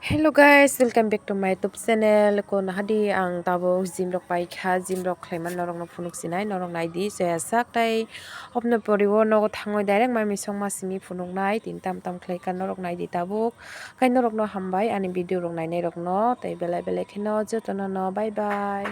Hello guys, welcome back to my YouTube channel. Ko nahadi ang tabo gym rok pai kha gym rok khlaiman norok no phunuk sinai norok nai di so sak tai hopna poriwo no thangoi direct ma misong ma simi phunuk nai tin tam tam khlai kan norok nai di tabuk kai norok no hambai ani video rok nai nei rok no tai belai belai kheno jotono no bye bye.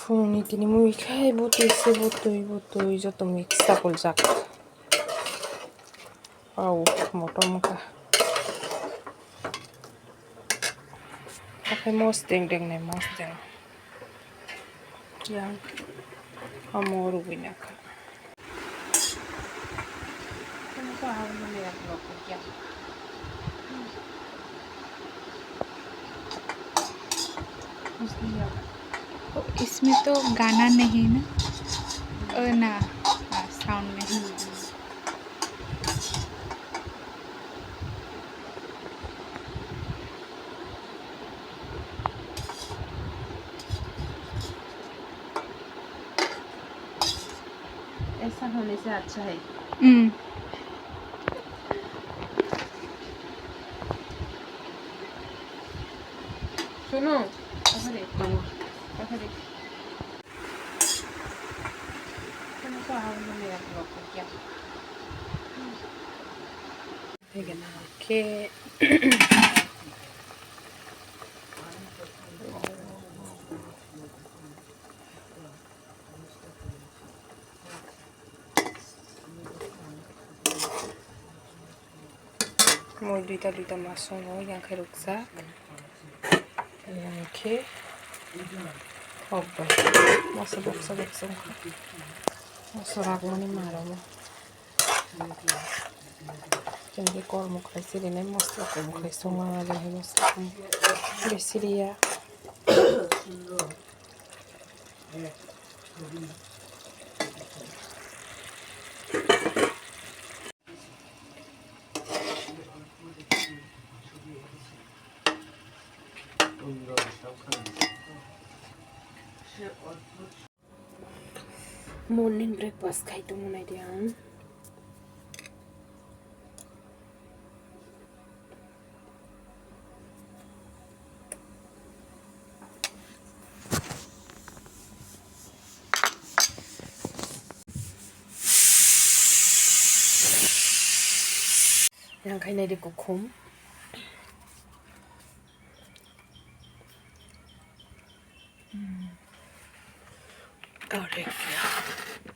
Phunuk tini mui khai butui joto mix sakul jak. Au motom ka. Pakai mos deng nei mos deng. Yang amoru binaka. Kenapa harus melihat lokok ya? इसमें तो गाना नहीं ना ना sound नहीं ऐसा होने से अच्छा है. सुनो Kenapa harus melihat lokok ya? Oke. Mau duita masuk yang ke ruksak. Oke. Oke. Masuk. Masuk aku nih marah. Jadi kalau mau kasih ini mesti aku mau kasih semua lagi mesti kasih dia. Morning breakfast খাইতে মনে দিয়া Yang khai này đi cục khum. Ở đây kìa.